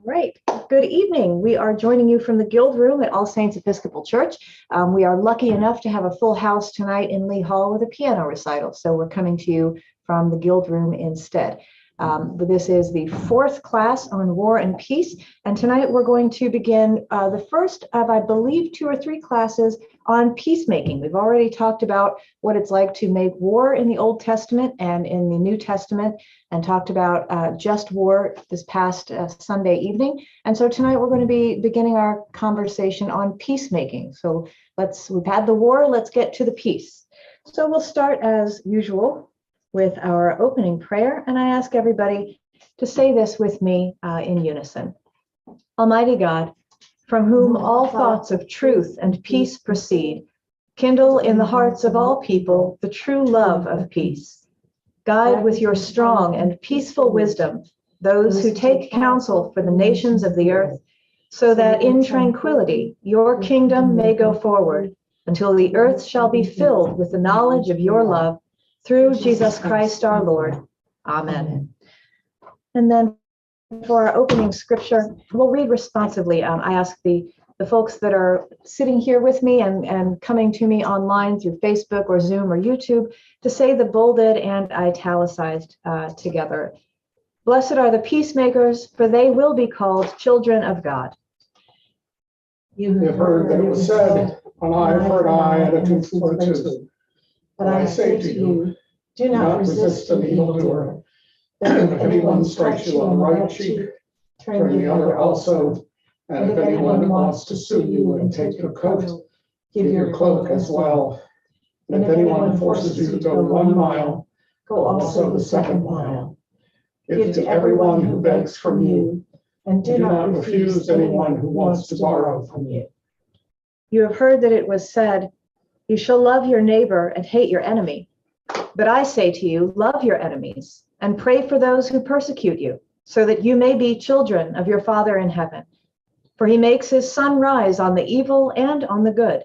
Right. Good evening. We are joining you from the Guild Room at All Saints Episcopal Church. We are lucky enough to have a full house tonight in Lee Hall with a piano recital, so we're coming to you from the Guild Room instead. This is the fourth class on War and Peace, and tonight we're going to begin the first of, I believe, 2 or 3 classes on peacemaking. We've already talked about what it's like to make war in the Old Testament and in the New Testament, and talked about just war this past Sunday evening. And so tonight we're going to be beginning our conversation on peacemaking. So we've had the war, let's get to the peace. So we'll start as usual with our opening prayer, and I ask everybody to say this with me in unison. Almighty God, from whom all thoughts of truth and peace proceed, kindle in the hearts of all people the true love of peace. Guide with your strong and peaceful wisdom those who take counsel for the nations of the earth, so that in tranquility your kingdom may go forward until the earth shall be filled with the knowledge of your love, through Jesus Christ our Lord. Amen. And then for our opening scripture, we'll read responsively. I ask the folks that are sitting here with me and coming to me online through Facebook or Zoom or YouTube to say the bolded and italicized together. Blessed are the peacemakers, for they will be called children of God. You have heard that it was said, an eye for an eye and a tooth for a tooth. But I say to you, do not resist an evildoer. If anyone strikes you on the right cheek, turn the other also. And if anyone wants to sue you and take your coat, give your cloak as well. And if anyone forces you to go 1 mile, go also the 2nd mile. Give to everyone who begs from you, and do not refuse anyone who wants to borrow from you. You have heard that it was said, you shall love your neighbor and hate your enemy. But I say to you, love your enemies and pray for those who persecute you, so that you may be children of your Father in heaven. For he makes his sun rise on the evil and on the good,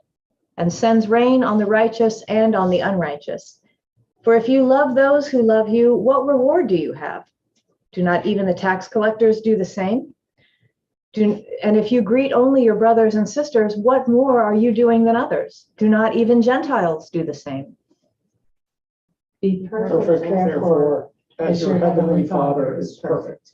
and sends rain on the righteous and on the unrighteous. For if you love those who love you, what reward do you have? Do not even the tax collectors do the same? And if you greet only your brothers and sisters, what more are you doing than others? Do not even Gentiles do the same? Be perfect, therefore, as your heavenly Father is perfect.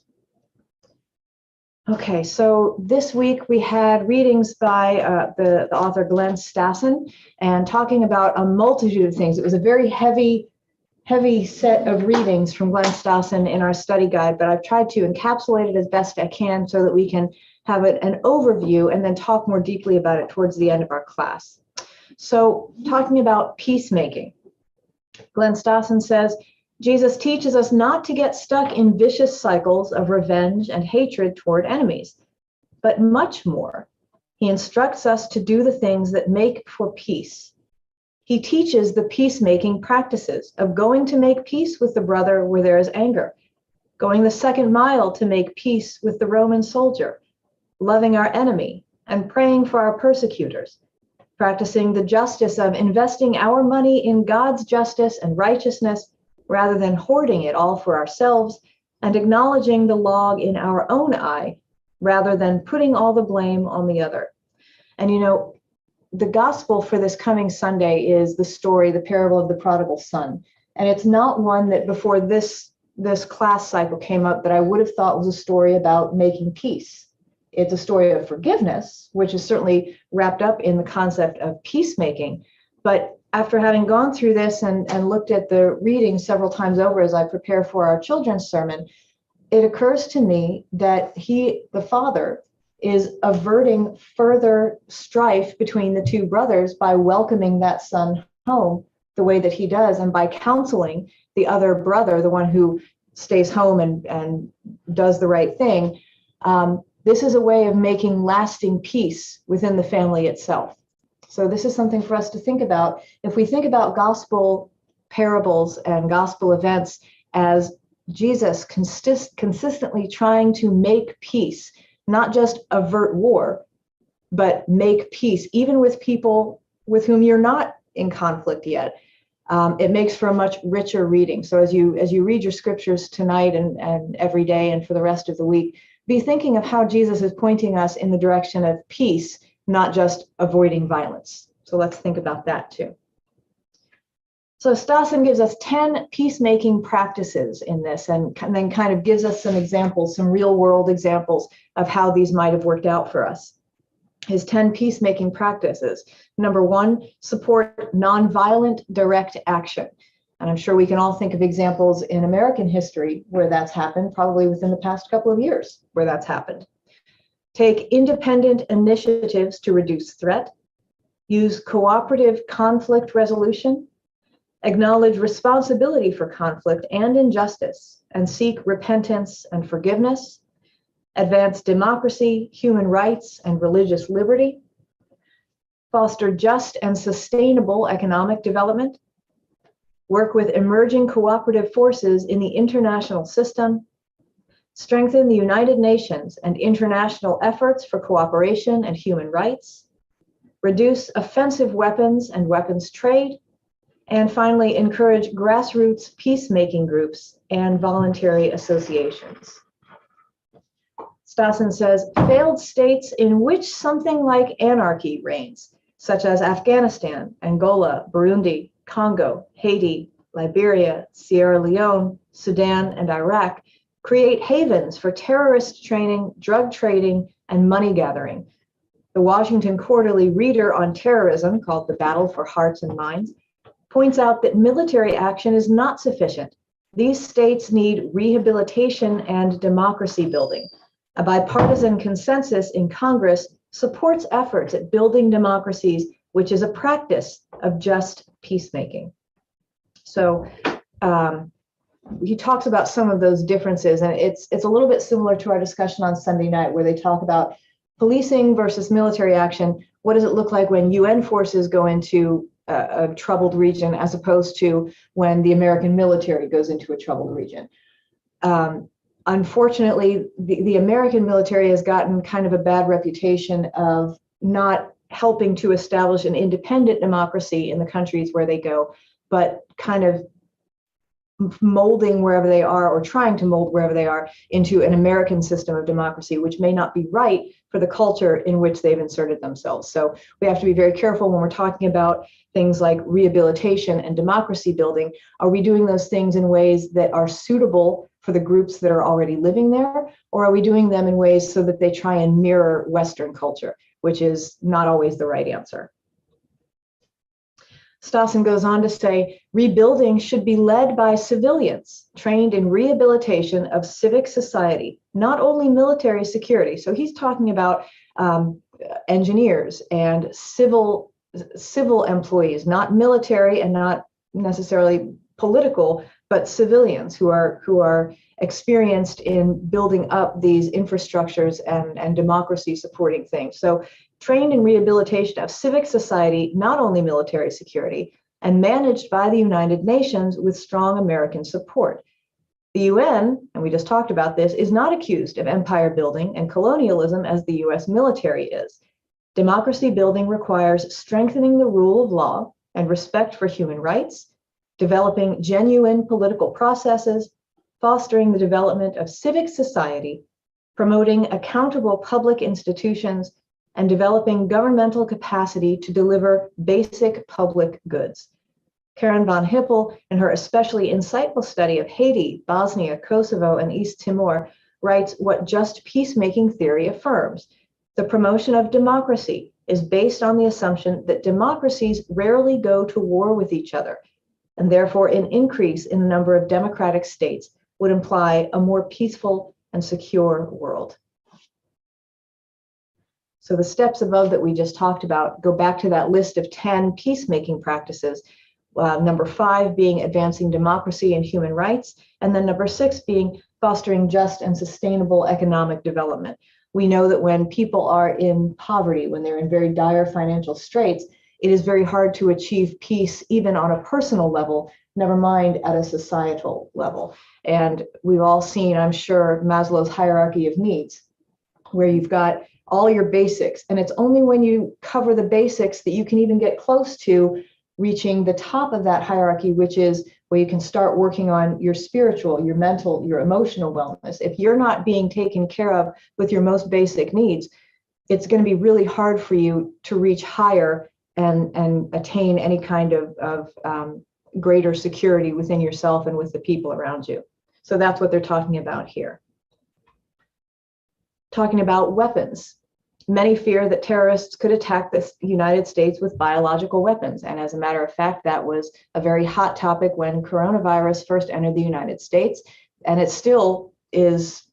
Okay, so this week we had readings by the author Glenn Stassen, and talking about a multitude of things. It was a very heavy set of readings from Glenn Stassen in our study guide, but I've tried to encapsulate it as best I can so that we can have an overview and then talk more deeply about it towards the end of our class. So talking about peacemaking, Glenn Stassen says, Jesus teaches us not to get stuck in vicious cycles of revenge and hatred toward enemies, but much more. He instructs us to do the things that make for peace. He teaches the peacemaking practices of going to make peace with the brother where there is anger, going the 2nd mile to make peace with the Roman soldier, loving our enemy, and praying for our persecutors, practicing the justice of investing our money in God's justice and righteousness rather than hoarding it all for ourselves, and acknowledging the log in our own eye rather than putting all the blame on the other. And you know, the gospel for this coming Sunday is the parable of the Prodigal Son. And it's not one that before this class cycle came up that I would have thought was a story about making peace. It's a story of forgiveness, which is certainly wrapped up in the concept of peacemaking. But after having gone through this and looked at the reading several times over as I prepare for our children's sermon, it occurs to me that the father, is averting further strife between the 2 brothers by welcoming that son home the way that he does, and by counseling the other brother, the one who stays home and does the right thing. This is a way of making lasting peace within the family itself. So this is something for us to think about. If we think about gospel parables and gospel events as Jesus consistently trying to make peace, not just avert war, but make peace, even with people with whom you're not in conflict yet. It makes for a much richer reading. So as you read your scriptures tonight and every day and for the rest of the week, be thinking of how Jesus is pointing us in the direction of peace, not just avoiding violence. So let's think about that too. So Stassen gives us 10 peacemaking practices in this, and then kind of gives us some examples, some real world examples of how these might have worked out for us. His 10 peacemaking practices. Number 1, support nonviolent direct action. And I'm sure we can all think of examples in American history where that's happened, probably within the past couple of years where that's happened. Take independent initiatives to reduce threat. Use cooperative conflict resolution. Acknowledge responsibility for conflict and injustice, and seek repentance and forgiveness. Advance democracy, human rights, and religious liberty. Foster just and sustainable economic development. Work with emerging cooperative forces in the international system. Strengthen the United Nations and international efforts for cooperation and human rights. Reduce offensive weapons and weapons trade. And finally, encourage grassroots peacemaking groups and voluntary associations. Stassen says, failed states in which something like anarchy reigns, such as Afghanistan, Angola, Burundi, Congo, Haiti, Liberia, Sierra Leone, Sudan, and Iraq, create havens for terrorist training, drug trading, and money gathering. The Washington Quarterly Reader on terrorism, called The Battle for Hearts and Minds, points out that military action is not sufficient. These states need rehabilitation and democracy building. A bipartisan consensus in Congress supports efforts at building democracies, which is a practice of just peacemaking. So he talks about some of those differences, and it's a little bit similar to our discussion on Sunday night, where they talk about policing versus military action. What does it look like when UN forces go into a troubled region, as opposed to when the American military goes into a troubled region? Unfortunately, the American military has gotten kind of a bad reputation of not helping to establish an independent democracy in the countries where they go, but kind of molding wherever they are, or trying to mold wherever they are, into an American system of democracy, which may not be right for the culture in which they've inserted themselves. So we have to be very careful when we're talking about things like rehabilitation and democracy building. Are we doing those things in ways that are suitable for the groups that are already living there? Or are we doing them in ways so that they try and mirror Western culture, which is not always the right answer? Stassen goes on to say, rebuilding should be led by civilians trained in rehabilitation of civic society, not only military security. So he's talking about engineers and civil employees, not military and not necessarily political, but civilians who are experienced in building up these infrastructures and democracy supporting things. So trained in rehabilitation of civic society, not only military security, and managed by the United Nations with strong American support. The UN, and we just talked about this, is not accused of empire building and colonialism as the US military is. Democracy building requires strengthening the rule of law and respect for human rights, developing genuine political processes, fostering the development of civic society, promoting accountable public institutions, and developing governmental capacity to deliver basic public goods. Karen von Hippel, in her especially insightful study of Haiti, Bosnia, Kosovo, and East Timor, writes what just peacemaking theory affirms. The promotion of democracy is based on the assumption that democracies rarely go to war with each other, and therefore an increase in the number of democratic states would imply a more peaceful and secure world. So the steps above that we just talked about go back to that list of 10 peacemaking practices. Number 5 being advancing democracy and human rights, and then number 6 being fostering just and sustainable economic development. We know that when people are in poverty, when they're in very dire financial straits, it is very hard to achieve peace even on a personal level, never mind at a societal level. And we've all seen, I'm sure, Maslow's hierarchy of needs, where you've got all your basics, and it's only when you cover the basics that you can even get close to reaching the top of that hierarchy, which is where you can start working on your spiritual, your mental, your emotional wellness. If you're not being taken care of with your most basic needs, it's going to be really hard for you to reach higher and attain any kind of greater security within yourself and with the people around you. So that's what they're talking about here. Talking about weapons. Many fear that terrorists could attack the United States with biological weapons. And as a matter of fact, that was a very hot topic when coronavirus first entered the United States. And it still is,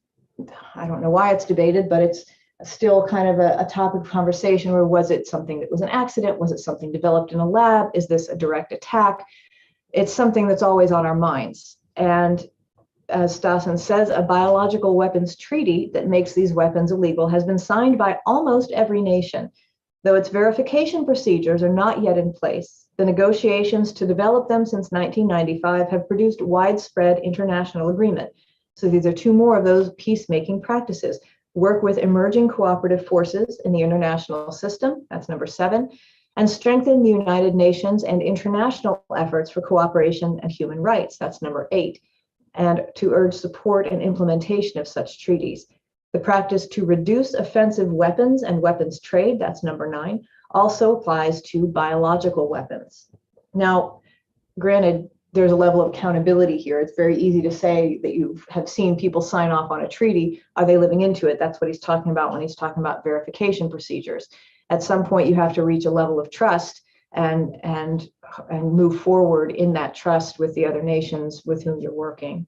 I don't know why it's debated, but it's still kind of a topic of conversation where was it something that was an accident? Was it something developed in a lab? Is this a direct attack? It's something that's always on our minds. And as Stassen says, a biological weapons treaty that makes these weapons illegal has been signed by almost every nation. Though its verification procedures are not yet in place, the negotiations to develop them since 1995 have produced widespread international agreement. So these are two more of those peacemaking practices. Work with emerging cooperative forces in the international system, that's number 7, and strengthen the United Nations and international efforts for cooperation and human rights, that's number 8. And to urge support and implementation of such treaties. The practice to reduce offensive weapons and weapons trade, that's number 9, also applies to biological weapons. Now, granted, there's a level of accountability here. It's very easy to say that you have seen people sign off on a treaty. Are they living into it? That's what he's talking about when he's talking about verification procedures. At some point, you have to reach a level of trust and move forward in that trust with the other nations with whom you're working.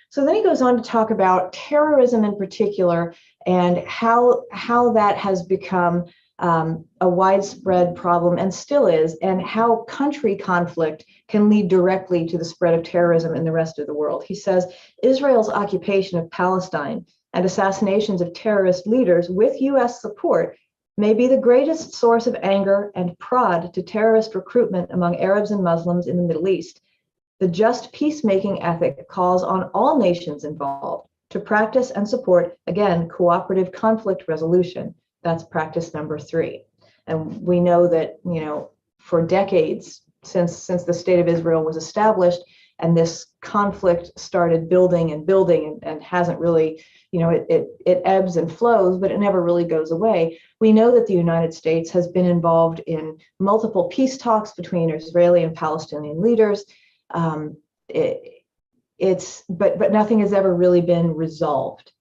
So then he goes on to talk about terrorism in particular and how that has become a widespread problem and still is, and how country conflict can lead directly to the spread of terrorism in the rest of the world. He says Israel's occupation of Palestine and assassinations of terrorist leaders with U.S. support may be the greatest source of anger and prod to terrorist recruitment among Arabs and Muslims in the Middle East. The just peacemaking ethic calls on all nations involved to practice and support, again, cooperative conflict resolution. That's practice number 3. And we know that, for decades since the state of Israel was established and this conflict started building and hasn't really, it ebbs and flows, but it never really goes away. We know that the United States has been involved in multiple peace talks between Israeli and Palestinian leaders. But nothing has ever really been resolved.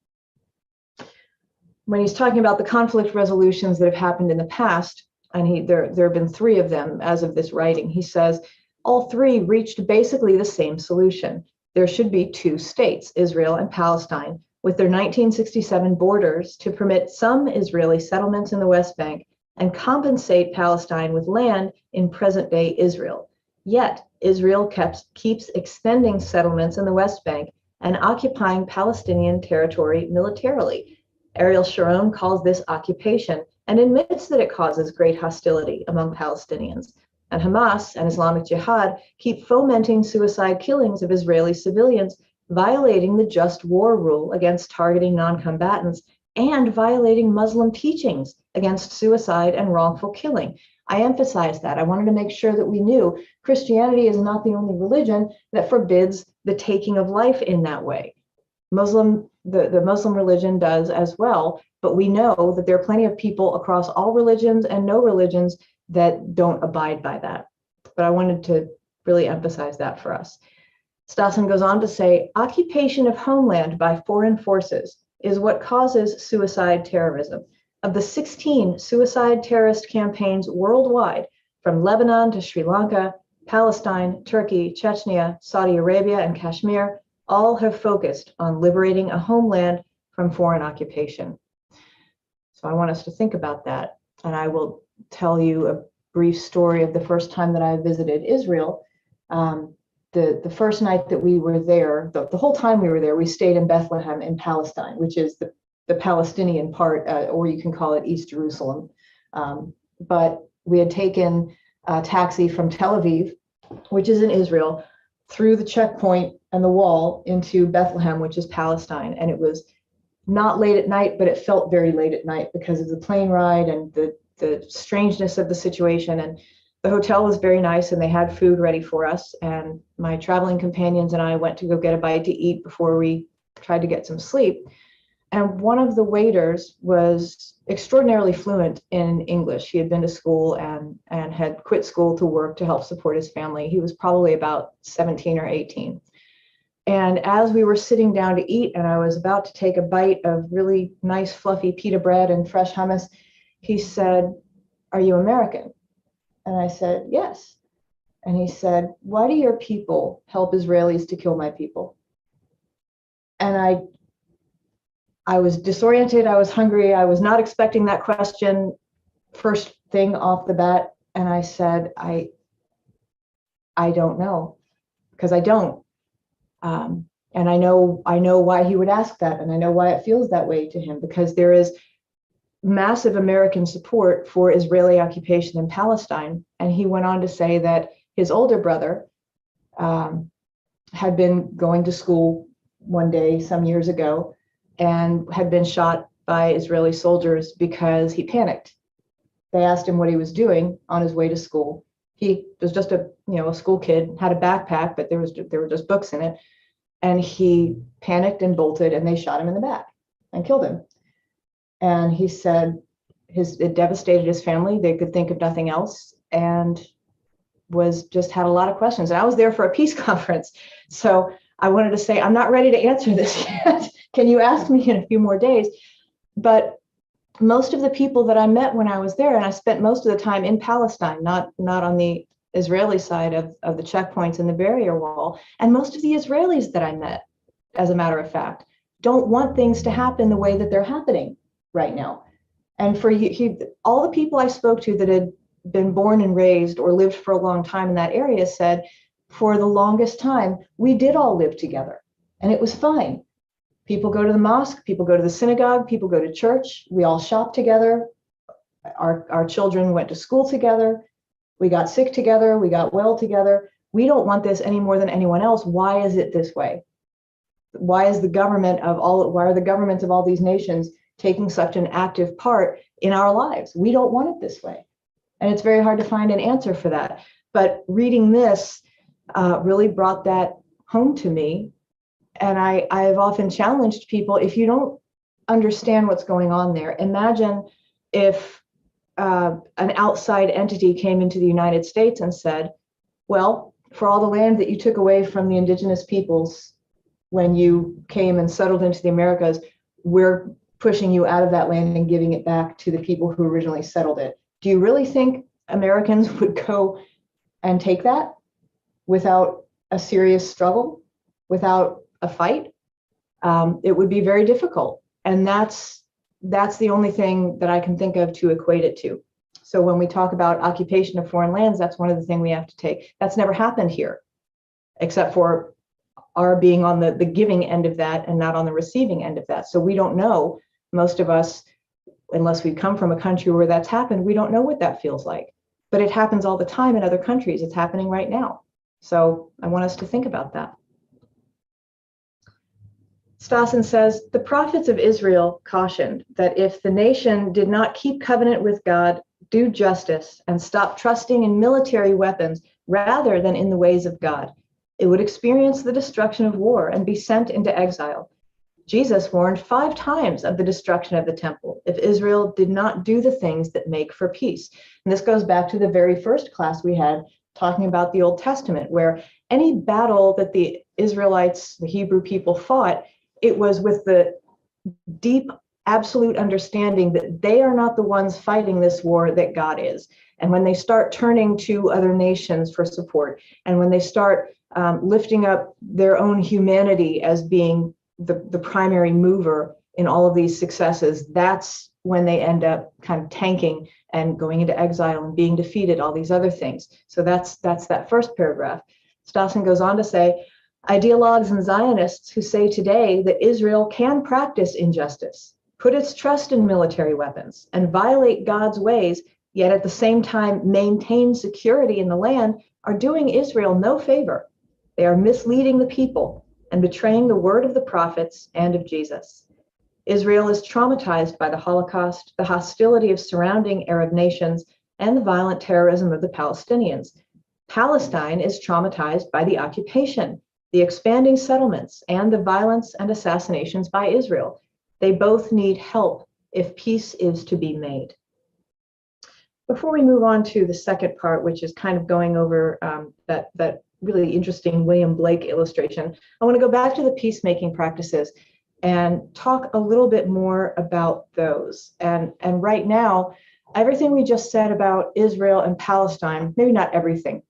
When he's talking about the conflict resolutions that have happened in the past, and there have been 3 of them as of this writing, he says all 3 reached basically the same solution. There should be 2 states, Israel and Palestine, with their 1967 borders to permit some Israeli settlements in the West Bank and compensate Palestine with land in present-day Israel. Yet, Israel keeps extending settlements in the West Bank and occupying Palestinian territory militarily. Ariel Sharon calls this occupation and admits that it causes great hostility among Palestinians. And Hamas and Islamic Jihad keep fomenting suicide killings of Israeli civilians, violating the just war rule against targeting non-combatants and violating Muslim teachings against suicide and wrongful killing. I emphasize that. I wanted to make sure that we knew Christianity is not the only religion that forbids the taking of life in that way. The Muslim religion does as well, but we know that there are plenty of people across all religions and no religions that don't abide by that. But I wanted to really emphasize that for us. Stassen goes on to say, occupation of homeland by foreign forces is what causes suicide terrorism. Of the 16 suicide terrorist campaigns worldwide, from Lebanon to Sri Lanka, Palestine, Turkey, Chechnya, Saudi Arabia, and Kashmir, all have focused on liberating a homeland from foreign occupation. So I want us to think about that. And I will tell you a brief story of the first time that I visited Israel. The first night that we were there, the whole time we were there, we stayed in Bethlehem in Palestine, which is the Palestinian part, or you can call it East Jerusalem. But we had taken a taxi from Tel Aviv, which is in Israel, through the checkpoint and the wall into Bethlehem, which is Palestine. And it was not late at night, but it felt very late at night because of the plane ride and the strangeness of the situation. And the hotel was very nice and they had food ready for us. And my traveling companions and I went to go get a bite to eat before we tried to get some sleep. And one of the waiters was extraordinarily fluent in English. He had been to school and had quit school to work to help support his family. He was probably about 17 or 18. And as we were sitting down to eat and I was about to take a bite of really nice fluffy pita bread and fresh hummus, he said, "Are you American?" And I said, "Yes." And he said, "Why do your people help Israelis to kill my people?" And I was disoriented. I was hungry. I was not expecting that question first thing off the bat. And I said, I don't know, because I don't. And I know why he would ask that. And I know why it feels that way to him, because there is massive American support for Israeli occupation in Palestine. And he went on to say that his older brother had been going to school one day some years ago and had been shot by Israeli soldiers because he panicked. They asked him what he was doing on his way to school. He was just a school kid, had a backpack, but there were just books in it. And he panicked and bolted, and they shot him in the back and killed him. And he said it devastated his family. They could think of nothing else, and had a lot of questions. And I was there for a peace conference, so I wanted to say, I'm not ready to answer this yet. Can you ask me in a few more days? But most of the people that I met when I was there, and I spent most of the time in Palestine, not on the Israeli side of the checkpoints and the barrier wall, and most of the Israelis that I met, as a matter of fact, don't want things to happen the way that they're happening right now. And for all the people I spoke to that had been born and raised or lived for a long time in that area said, for the longest time, we did all live together, and it was fine. People go to the mosque, people go to the synagogue, people go to church. We all shop together. Our children went to school together. We got sick together. We got well together. We don't want this any more than anyone else. Why is it this way? Why are the governments of all these nations taking such an active part in our lives? We don't want it this way. And it's very hard to find an answer for that. But reading this really brought that home to me. And I've often challenged people, if you don't understand what's going on there, imagine if an outside entity came into the United States and said, well, for all the land that you took away from the indigenous peoples when you came and settled into the Americas, we're pushing you out of that land and giving it back to the people who originally settled it. Do you really think Americans would go and take that without a serious struggle, without a fight? It would be very difficult. And that's the only thing that I can think of to equate it to. So when we talk about occupation of foreign lands, that's one of the things we have to take. That's never happened here, except for our being on the giving end of that and not on the receiving end of that. So we don't know, most of us, unless we come from a country where that's happened, we don't know what that feels like. But it happens all the time in other countries. It's happening right now. So I want us to think about that. Stassen says, the prophets of Israel cautioned that if the nation did not keep covenant with God, do justice, and stop trusting in military weapons rather than in the ways of God, it would experience the destruction of war and be sent into exile. Jesus warned 5 times of the destruction of the temple if Israel did not do the things that make for peace. And this goes back to the very first class we had talking about the Old Testament, where any battle that the Israelites, the Hebrew people, fought, it was with the deep, absolute understanding that they are not the ones fighting this war, that God is. And when they start turning to other nations for support, and when they start lifting up their own humanity as being the primary mover in all of these successes, that's when they end up kind of tanking and going into exile and being defeated, all these other things. So that's that first paragraph. Stassen goes on to say, ideologues and Zionists who say today that Israel can practice injustice, put its trust in military weapons, and violate God's ways, yet at the same time maintain security in the land, are doing Israel no favor. They are misleading the people and betraying the word of the prophets and of Jesus. Israel is traumatized by the Holocaust, the hostility of surrounding Arab nations, and the violent terrorism of the Palestinians. Palestine is traumatized by the occupation, the expanding settlements, and the violence and assassinations by Israel. They both need help if peace is to be made. Before we move on to the second part, which is kind of going over that really interesting William Blake illustration, I want to go back to the peacemaking practices and talk a little bit more about those. And right now, everything we just said about Israel and Palestine, maybe not everything,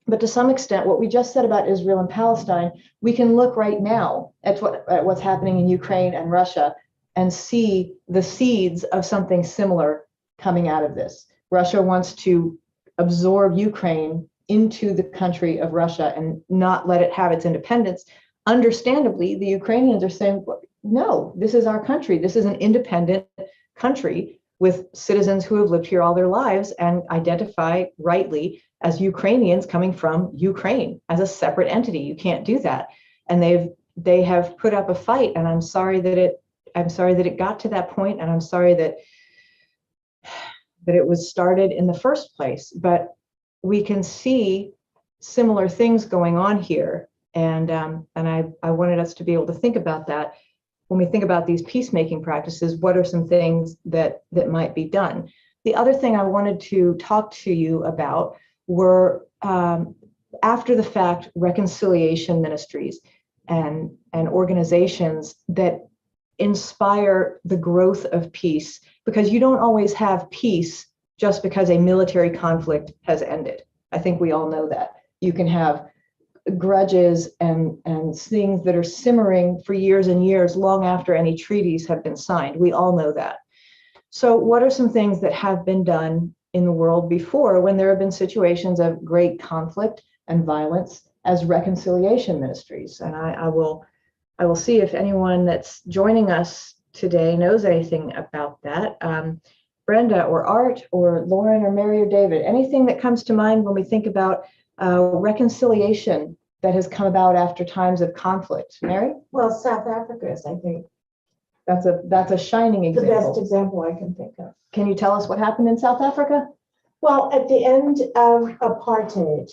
but to some extent, what we just said about Israel and Palestine, we can look right now at what's happening in Ukraine and Russia and see the seeds of something similar coming out of this. Russia wants to absorb Ukraine into the country of Russia and not let it have its independence. Understandably, the Ukrainians are saying, no, this is our country. This is an independent country with citizens who have lived here all their lives and identify rightly as Ukrainians coming from Ukraine as a separate entity. You can't do that. And they have put up a fight, and I'm sorry that it got to that point, and I'm sorry that it was started in the first place. But we can see similar things going on here, and I wanted us to be able to think about that when we think about these peacemaking practices. What are some things that might be done? The other thing I wanted to talk to you about were after the fact reconciliation ministries and organizations that inspire the growth of peace, because you don't always have peace just because a military conflict has ended. I think we all know that. You can have grudges and things that are simmering for years and years long after any treaties have been signed. We all know that. So what are some things that have been done in the world before when there have been situations of great conflict and violence as reconciliation ministries? And I will see if anyone that's joining us today knows anything about that. Brenda or Art or Lauren or Mary or David, anything that comes to mind when we think about reconciliation that has come about after times of conflict? Mary? Well, South Africa is, I think, That's a shining the example. best example I can think of. Can you tell us what happened in South Africa? Well, at the end of apartheid,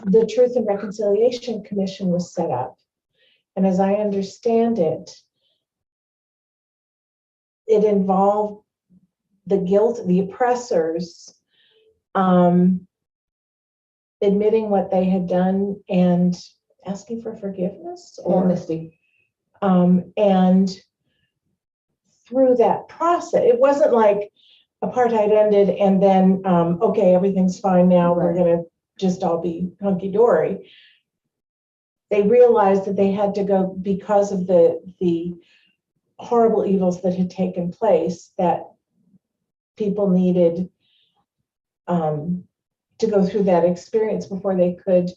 the Truth and Reconciliation Commission was set up. And as I understand it, it involved the guilt, the oppressors, admitting what they had done and asking for forgiveness or Amnesty. and through that process, it wasn't like apartheid ended and then, okay, everything's fine now, Right. we're going to just all be hunky-dory. They realized that they had to go because of the horrible evils that had taken place, that people needed to go through that experience before they could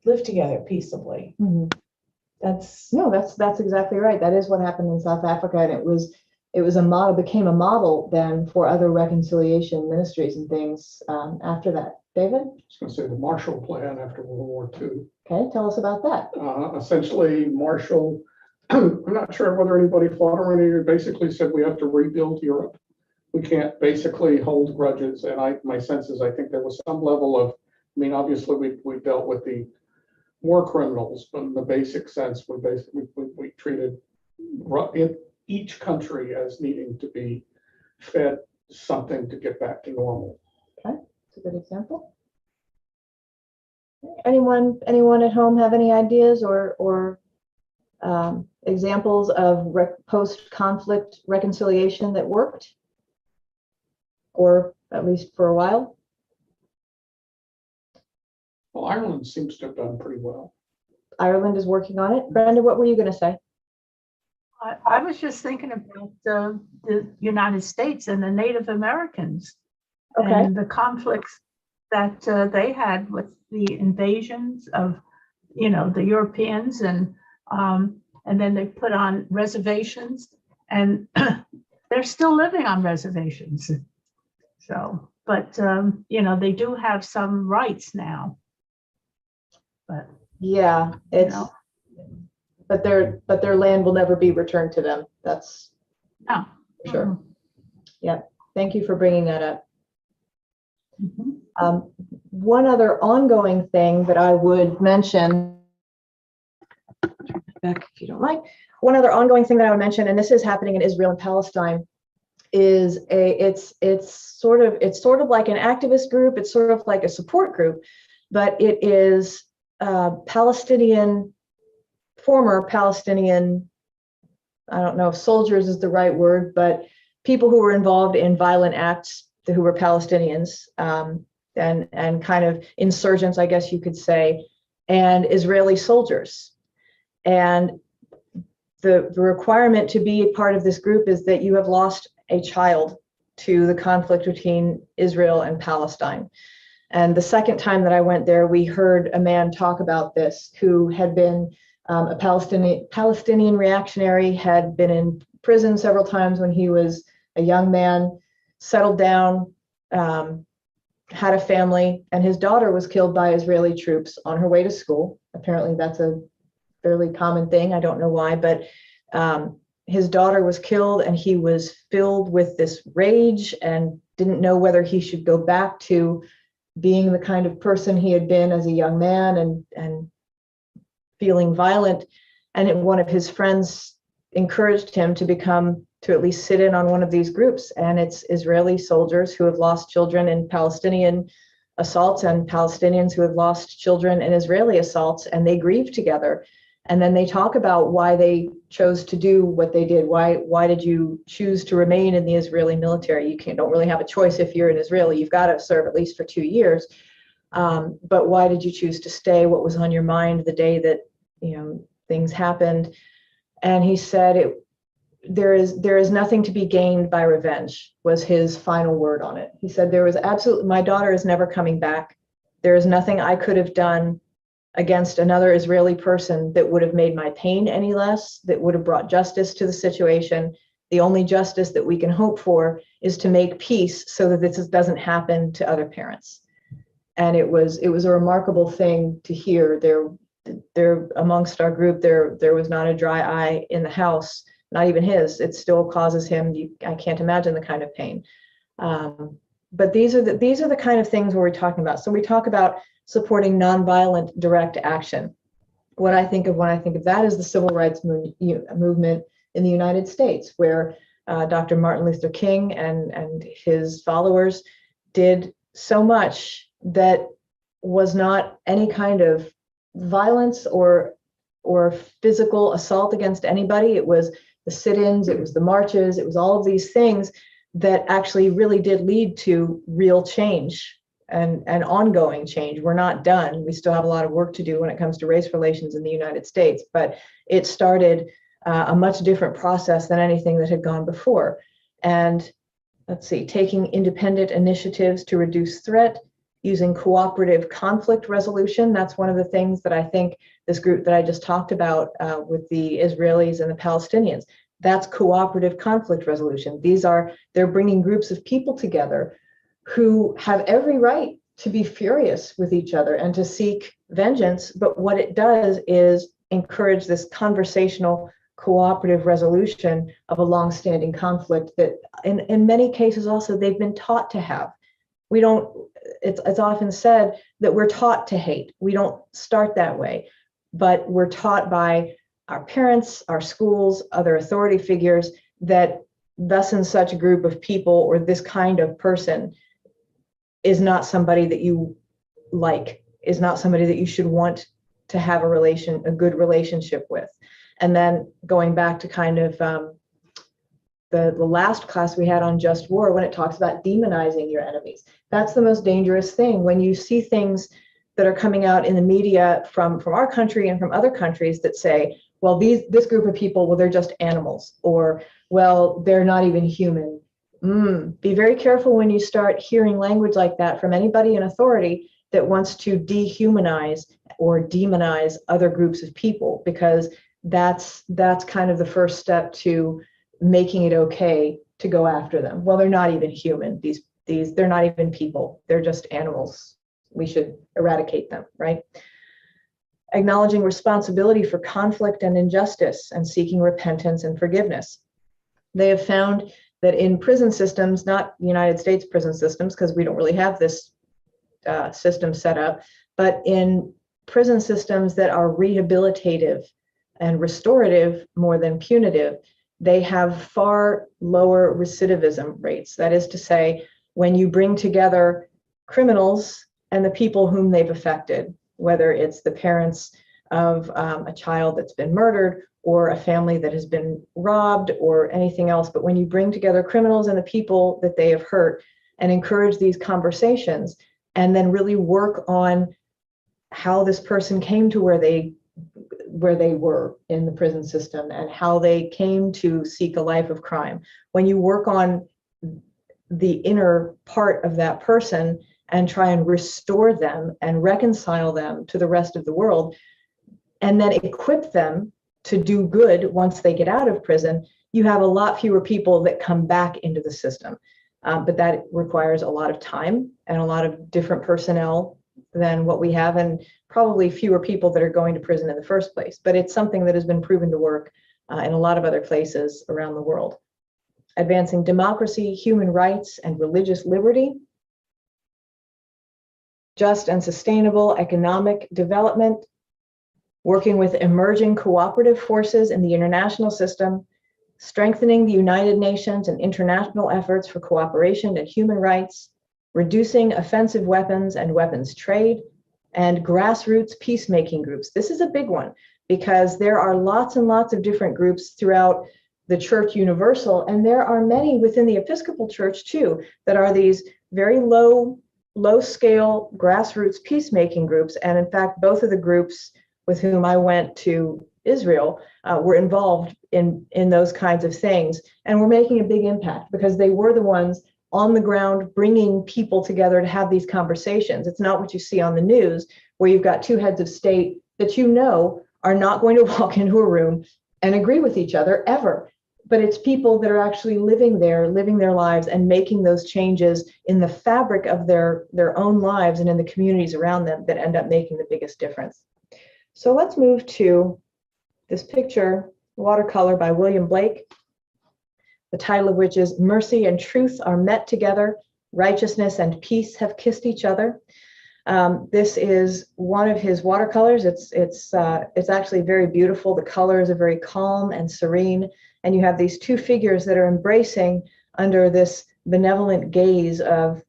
live together peaceably. Mm-hmm. That's exactly right. That is what happened in South Africa, and it was a model, became a model then for other reconciliation ministries and things after that. David? I was going to say the Marshall Plan after World War II. Okay, tell us about that. Essentially, Marshall, I'm not sure whether anybody fought or anything, basically said we have to rebuild Europe. We can't basically hold grudges. And my sense is I think there was some level of, I mean, obviously we dealt with the war criminals, but in the basic sense, we treated each country as needing to be fed something to get back to normal. Okay, that's a good example. Anyone at home have any ideas or examples of post-conflict reconciliation that worked, or at least for a while? Well, Ireland seems to have done pretty well. Ireland is working on it. Brenda, what were you going to say? I was just thinking about the United States and the Native Americans and the conflicts that they had with the invasions of, the Europeans, and then they put on reservations, and they're still living on reservations. So, but they do have some rights now. But yeah, but their land will never be returned to them. That's no, for sure. Yeah. Thank you for bringing that up. Mhm. One other ongoing thing that I would mention, back if you don't mind, one other ongoing thing that I would mention, and this is happening in Israel and Palestine, is it's sort of like an activist group. It's sort of like a support group, but it is former Palestinian, I don't know if soldiers is the right word, but people who were involved in violent acts who were Palestinians, and kind of insurgents, I guess you could say, and Israeli soldiers. And the requirement to be a part of this group is that you have lost a child to the conflict between Israel and Palestine. And the second time that I went there, we heard a man talk about this who had been a Palestinian reactionary, had been in prison several times when he was a young man, settled down, had a family, and his daughter was killed by Israeli troops on her way to school. Apparently that's a fairly common thing. I don't know why, but his daughter was killed, and he was filled with this rage and didn't know whether he should go back to being the kind of person he had been as a young man and feeling violent. And one of his friends encouraged him to at least sit in on one of these groups. And it's Israeli soldiers who have lost children in Palestinian assaults and Palestinians who have lost children in Israeli assaults, and they grieve together. And then they talk about why they chose to do what they did. Why did you choose to remain in the Israeli military? You don't really have a choice if you're an Israeli. You've got to serve at least for 2 years. But why did you choose to stay? What was on your mind the day that things happened? And he said, there is nothing to be gained by revenge, was his final word on it. He said, my daughter is never coming back. There is nothing I could have done against another Israeli person that would have made my pain any less, that would have brought justice to the situation. The only justice that we can hope for is to make peace so that this doesn't happen to other parents. And it was a remarkable thing to hear. There amongst our group, there was not a dry eye in the house, not even his. It still causes him, I can't imagine the kind of pain. But these are the kind of things we're talking about. So we talk about supporting nonviolent direct action. What I think of when I think of that is the civil rights movement in the United States, where Dr. Martin Luther King and his followers did so much that was not any kind of violence or physical assault against anybody. It was the sit-ins, it was the marches, it was all of these things that actually really did lead to real change and ongoing change. We're not done. We still have a lot of work to do when it comes to race relations in the United States, but it started a much different process than anything that had gone before. And let's see, taking independent initiatives to reduce threat, using cooperative conflict resolution. That's one of the things that I think this group that I just talked about with the Israelis and the Palestinians, that's cooperative conflict resolution. They're bringing groups of people together who have every right to be furious with each other and to seek vengeance. But what it does is encourage this conversational, cooperative resolution of a longstanding conflict that in many cases also they've been taught to have. It's often said that we're taught to hate. We don't start that way, but we're taught by our parents, our schools, other authority figures that thus and such a group of people or this kind of person is not somebody that you like, is not somebody that you should want to have a good relationship with. And then going back to kind of the last class we had on just war, when it talks about demonizing your enemies, that's the most dangerous thing. When you see things that are coming out in the media from our country and from other countries that say, well, this group of people, well, they're just animals, or, well, they're not even human. Be very careful when you start hearing language like that from anybody in authority that wants to dehumanize or demonize other groups of people, because that's kind of the first step to making it okay to go after them. Well, they're not even human. They're not even people. They're just animals. We should eradicate them, right? Acknowledging responsibility for conflict and injustice and seeking repentance and forgiveness. They have found that in prison systems, not United States prison systems, because we don't really have this system set up, but in prison systems that are rehabilitative and restorative more than punitive, they have far lower recidivism rates. That is to say, when you bring together criminals and the people whom they've affected, whether it's the parents of a child that's been murdered or a family that has been robbed or anything else, but when you bring together criminals and the people that they have hurt and encourage these conversations and then really work on how this person came to where they were in the prison system and how they came to seek a life of crime. When you work on the inner part of that person and try and restore them and reconcile them to the rest of the world, and then equip them to do good once they get out of prison, you have a lot fewer people that come back into the system. But that requires a lot of time and a lot of different personnel than what we have, and probably fewer people that are going to prison in the first place. But it's something that has been proven to work in a lot of other places around the world. Advancing democracy, human rights, and religious liberty. Just and sustainable economic development. Working with emerging cooperative forces in the international system. Strengthening the United Nations and international efforts for cooperation and human rights. Reducing offensive weapons and weapons trade, and grassroots peacemaking groups. This is a big one because there are lots and lots of different groups throughout the Church Universal, and there are many within the Episcopal Church too that are these very low-scale grassroots peacemaking groups. And in fact, both of the groups with whom I went to Israel were involved in those kinds of things, and were making a big impact because they were the ones on the ground bringing people together to have these conversations. It's not what you see on the news where you've got two heads of state that you know are not going to walk into a room and agree with each other ever. But it's people that are actually living there, living their lives and making those changes in the fabric of their own lives and in the communities around them that end up making the biggest difference. So let's move to this picture, Watercolor by William Blake, the title of which is Mercy and Truth Are Met Together, Righteousness and Peace Have Kissed Each Other. This is one of his watercolors. It's actually very beautiful. The colors are very calm and serene, and you have these two figures that are embracing under this benevolent gaze of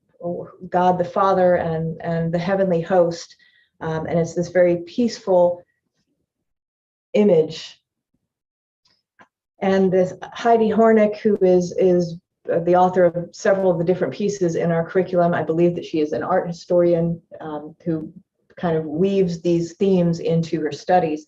God the Father and the heavenly host, and it's this very peaceful image. And this Heidi Hornick, who is the author of several of the different pieces in our curriculum, I believe that she is an art historian who kind of weaves these themes into her studies.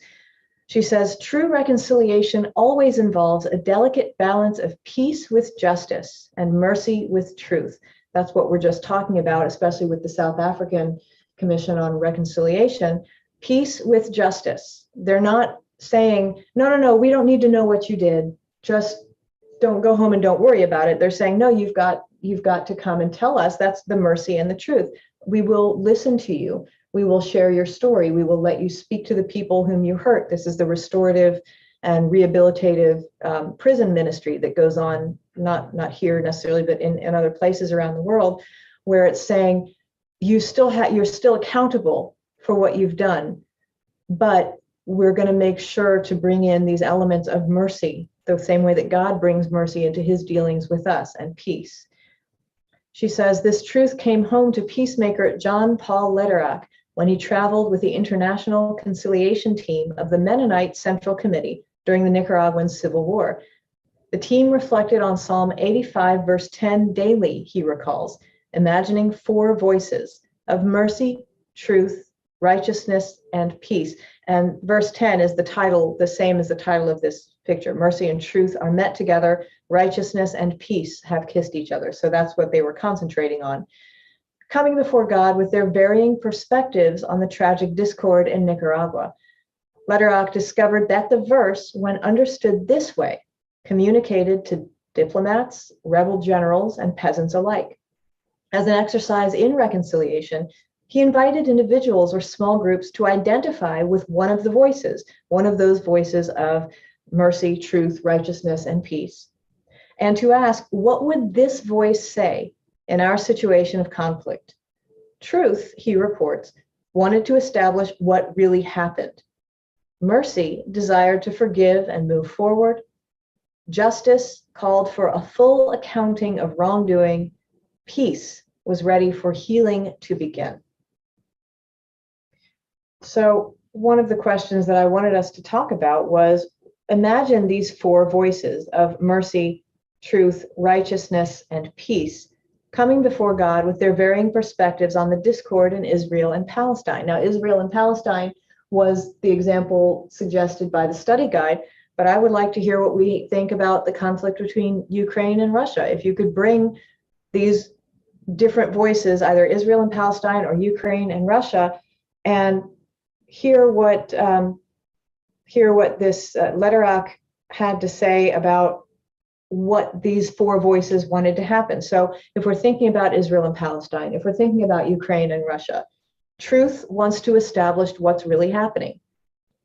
She says, true reconciliation always involves a delicate balance of peace with justice and mercy with truth. That's what we're just talking about, especially with the South African Commission on Reconciliation. Peace with justice. They're not saying, no, we don't need to know what you did. Just don't go home and don't worry about it. They're saying, no, you've got to come and tell us. That's the mercy and the truth. We will listen to you. We will share your story. We will let you speak to the people whom you hurt. This is the restorative and rehabilitative prison ministry that goes on, not here necessarily, but in other places around the world, where it's saying you're still accountable for what you've done, but we're going to make sure to bring in these elements of mercy, the same way that God brings mercy into his dealings with us, and peace. She says, this truth came home to peacemaker John Paul Lederach when he traveled with the International Conciliation Team of the Mennonite Central Committee during the Nicaraguan Civil War. The team reflected on Psalm 85, verse 10 daily, he recalls, imagining 4 voices of mercy, truth, righteousness, and peace. And verse 10 is the title, the same as the title of this picture. Mercy and truth are met together. Righteousness and peace have kissed each other. So that's what they were concentrating on. Coming before God with their varying perspectives on the tragic discord in Nicaragua. Lederach discovered that the verse, when understood this way, communicated to diplomats, rebel generals, and peasants alike. As an exercise in reconciliation, he invited individuals or small groups to identify with one of the voices, one of those voices of mercy, truth, righteousness, and peace, and to ask, what would this voice say in our situation of conflict? Truth, he reports, wanted to establish what really happened. Mercy desired to forgive and move forward. Justice called for a full accounting of wrongdoing. Peace was ready for healing to begin. So one of the questions that I wanted us to talk about was, imagine these four voices of mercy, truth, righteousness, and peace coming before God with their varying perspectives on the discord in Israel and Palestine. Now, Israel and Palestine was the example suggested by the study guide, but I would like to hear what we think about the conflict between Ukraine and Russia. If you could bring these different voices, either Israel and Palestine or Ukraine and Russia, and hear what this Lederach had to say about what these four voices wanted to happen. So if we're thinking about Israel and Palestine, if we're thinking about Ukraine and Russia, truth wants to establish what's really happening.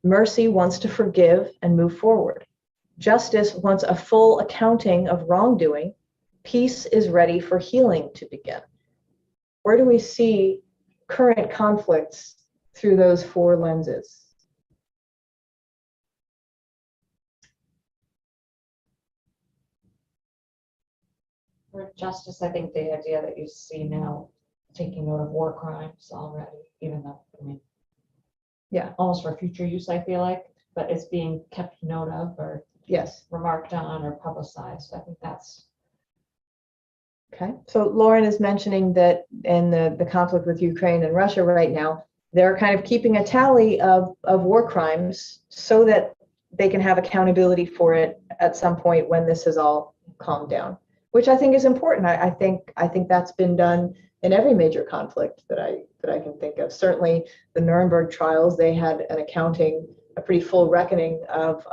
Mercy wants to forgive and move forward. Justice wants a full accounting of wrongdoing. Peace is ready for healing to begin. Where do we see current conflicts through those four lenses? For justice, I think the idea that you see now taking note of war crimes already, even though, I mean, Yeah. almost for future use, I feel like, but it's being kept note of or Yes. remarked on or publicized. I think that's Okay. So Lauren is mentioning that in the conflict with Ukraine and Russia right now, they're kind of keeping a tally of war crimes so that they can have accountability for it at some point when this has all calmed down, which I think is important. I think that's been done in every major conflict that I can think of. Certainly the Nuremberg trials, they had an accounting, a pretty full reckoning of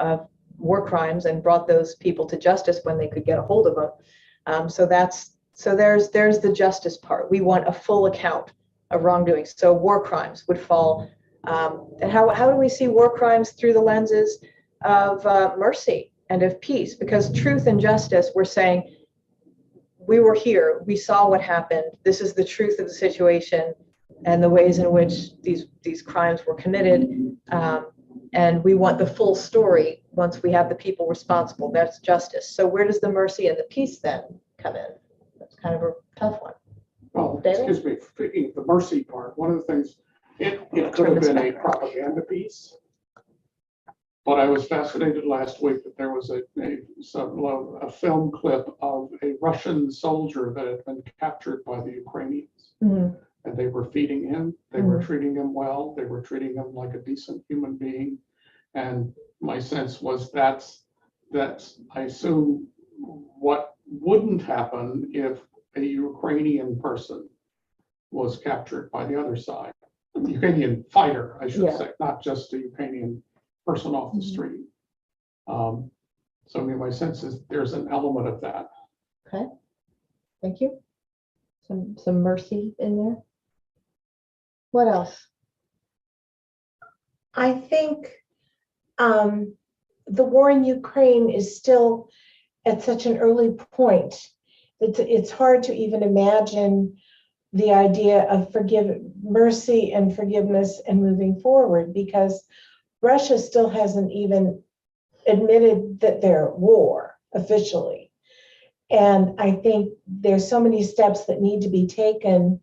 war crimes and brought those people to justice when they could get a hold of them. So there's the justice part. We want a full account of wrongdoing. So war crimes would fall. And how do we see war crimes through the lenses of mercy and of peace? Because truth and justice, we're saying, we were here, we saw what happened, this is the truth of the situation and the ways in which these crimes were committed, and we want the full story once we have the people responsible. That's justice. So where does the mercy and the peace then come in? That's kind of a tough one. Well, David? excuse me, speaking of the mercy part, one of the things, it could have been a propaganda piece. But I was fascinated last week that there was a film clip of a Russian soldier that had been captured by the Ukrainians. Mm-hmm. And they were feeding him, they were treating him well, they were treating him like a decent human being. And my sense was that's I assume what wouldn't happen if a Ukrainian person was captured by the other side. A Ukrainian fighter, I should say, not just a Ukrainian person off the street. So I mean, my sense is there's an element of that. Okay, thank you. Some mercy in there. What else? I think the war in Ukraine is still at such an early point. It's hard to even imagine the idea of mercy and forgiveness and moving forward, because Russia still hasn't even admitted that they're at war officially. And I think there's so many steps that need to be taken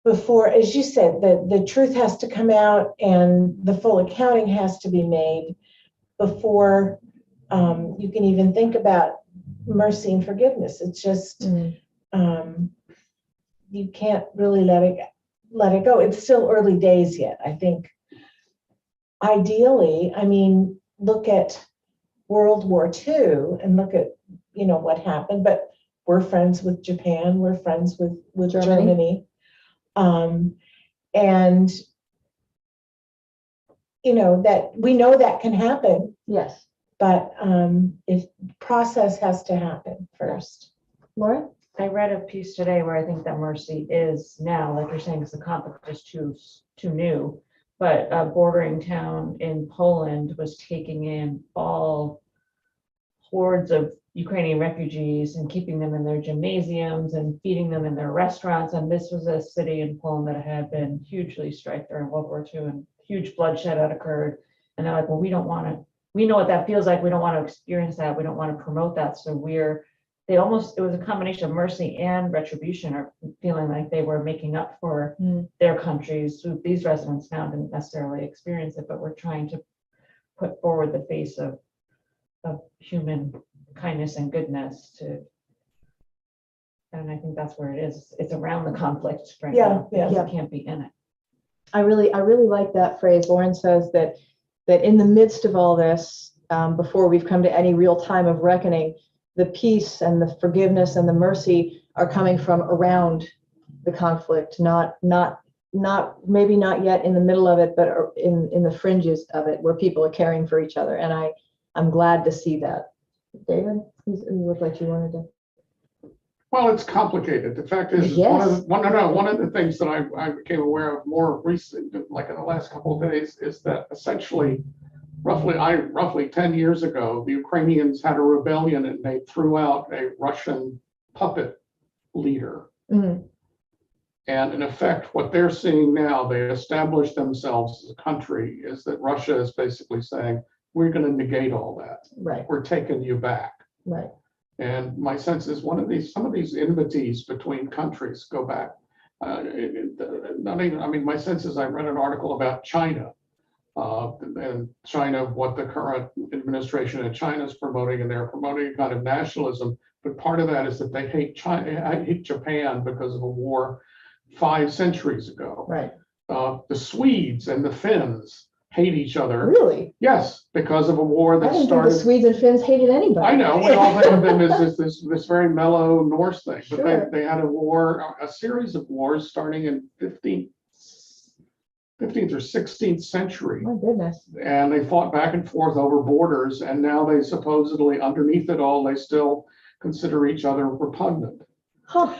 before, as you said, the truth has to come out and the full accounting has to be made before you can even think about mercy and forgiveness. It's just, you can't really let it go. It's still early days yet. I think ideally, I mean, look at World War II and look at, what happened, but we're friends with Japan, we're friends with Germany. And that we know that can happen. Yes. But if process has to happen first. Laura? I read a piece today where I think that mercy is now, like you're saying, because the conflict is too new. But a bordering town in Poland was taking in all hordes of Ukrainian refugees and keeping them in their gymnasiums and feeding them in their restaurants. And this was a city in Poland that had been hugely striked during World War II, and huge bloodshed had occurred. And they're like, well, we don't want to, we know what that feels like. We don't want to experience that. We don't want to promote that. So it was a combination of mercy and retribution, or feeling like they were making up for their countries. So these residents now didn't necessarily experience it, but we're trying to put forward the face of human kindness and goodness and I think that's where it is. It's around the conflict right now, because it can't be in it. I really like that phrase. Lauren says that in the midst of all this, before we've come to any real time of reckoning, the peace and the forgiveness and the mercy are coming from around the conflict, not maybe not yet in the middle of it, but in the fringes of it, where people are caring for each other. And I'm glad to see that. David, you look like you wanted to. Well, it's complicated. The fact is, Yes. one of the things that I became aware of more recently, like in the last couple of days, is that essentially, roughly 10 years ago, the Ukrainians had a rebellion and they threw out a Russian puppet leader. Mm-hmm. And in effect, what they're seeing now, they established themselves as a country, is that Russia is basically saying, we're going to negate all that. Right. We're taking you back. Right. And my sense is some of these enmities between countries go back. My sense is I read an article about China and China, what the current administration in China is promoting, and they're promoting a kind of nationalism. But part of that is that they hate Japan because of a war 5 centuries ago. Right. The Swedes and the Finns hate each other. Really? Yes, because of a war I that didn't started. think the Swedes and Finns hated anybody. I know, we all think of them as this very mellow Norse thing, but Sure. they had a series of wars starting in 15th or 16th century, My goodness. and they fought back and forth over borders, and now they supposedly, underneath it all, they still consider each other repugnant. Huh.